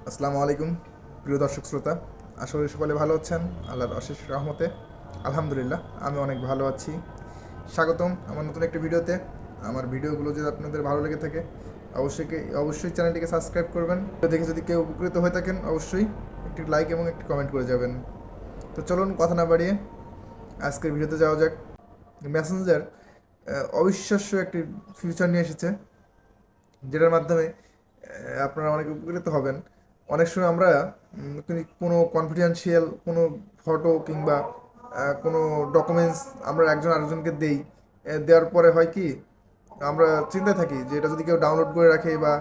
আসসালামু আলাইকুম প্রিয় দর্শক শ্রোতা। আশা করি সকলে ভালো আছেন আল্লাহর অশেষ রহমতে। আলহামদুলিল্লাহ আমি অনেক ভালো আছি। স্বাগতম আমার নতুন একটি ভিডিওতে। আমার ভিডিওগুলো যদি আপনাদের ভালো লেগে থাকে অবশ্যই চ্যানেলটিকে সাবস্ক্রাইব করবেন। দেখে যদি কেউ উপকৃত হয়ে থাকেন অবশ্যই একটি লাইক এবং একটি কমেন্ট করে যাবেন। তো চলুন কথা না বাড়িয়ে আজকের ভিডিওতে যাওয়া যাক। মেসেঞ্জার অবিশ্বাস্য একটি ফিউচার নিয়ে এসেছে, যেটার মাধ্যমে আপনারা অনেক উপকৃত হবেন। অনেক সময় আমরা কোনো কনফিডেন্সিয়াল কোনো ফটো কিংবা কোনো ডকুমেন্টস আমরা একজন আরেকজনকে দেই। দেওয়ার পরে হয় কি, আমরা চিন্তায় থাকি যে এটা যদি কেউ ডাউনলোড করে রাখে বা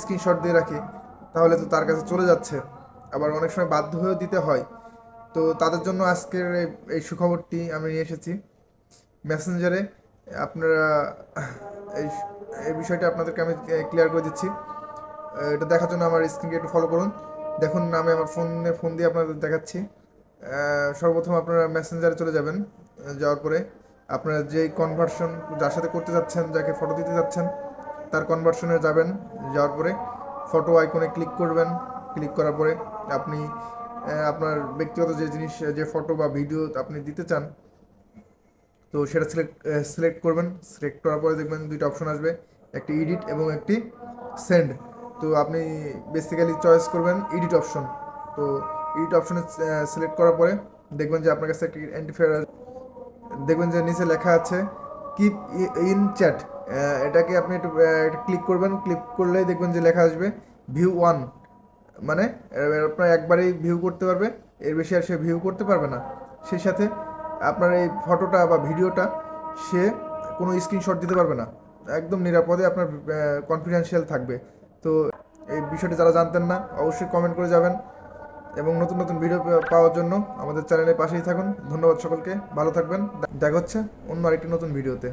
স্ক্রিনশট দিয়ে রাখে তাহলে তো তার কাছে চলে যাচ্ছে। আবার অনেক সময় বাধ্য হয়েও দিতে হয়। তো তাদের জন্য আজকের এই সুখবরটি আমি নিয়ে এসেছি। মেসেঞ্জারে আপনারা এই এই বিষয়টা আপনাদেরকে আমি ক্লিয়ার করে দিচ্ছি। এটা দেখার জন্য আমার স্ক্রিনকে একটু ফলো করুন। দেখুন আমি আমার ফোন দিয়ে আপনাদের দেখাচ্ছি। সর্বপ্রথম আপনারা মেসেঞ্জারে চলে যাবেন। যাওয়ার পরে আপনারা যেই কনভার্সন যার সাথে করতে যাচ্ছেন, যাকে ফটো দিতে যাচ্ছেন, তার কনভার্সনে যাবেন। যাওয়ার পরে ফটো আইকনে ক্লিক করবেন। ক্লিক করার পরে আপনি আপনার ব্যক্তিগত যে জিনিস, যে ফটো বা ভিডিও আপনি দিতে চান, তো সেটা সিলেক্ট করবেন। সিলেক্ট করার পরে দেখবেন দুইটা অপশন আসবে, একটি এডিট এবং একটি সেন্ড। তো আপনি বেসিক্যালি চয়েস করবেন এডিট অপশন। তো এডিট অপশনে সিলেক্ট করার পরে দেখবেন যে আপনার কাছে একটি অ্যান্টিফায়ার, দেখবেন যে নিচে লেখা আছে কিপ ইন চ্যাট। এটাকে আপনি একটু ক্লিক করবেন। ক্লিক করলেই দেখবেন যে লেখা আসবে ভিউ ওয়ান। মানে আপনার একবারেই ভিউ করতে পারবে, এর বেশি আর সে ভিউ করতে পারবে না। সেই সাথে আপনার এই ফটোটা বা ভিডিওটা সে কোনো স্ক্রিনশট দিতে পারবে না। একদম নিরাপদে আপনার কনফিডেন্সিয়াল থাকবে। তো এই বিষয়টি যারা জানতেন না অবশ্যই কমেন্ট করে যাবেন, এবং নতুন নতুন ভিডিও পাওয়ার জন্য আমাদের চ্যানেলের পাশেই থাকুন। ধন্যবাদ সকলকে, ভালো থাকবেন। দেখা হচ্ছে অন্য আরেকটি নতুন ভিডিওতে।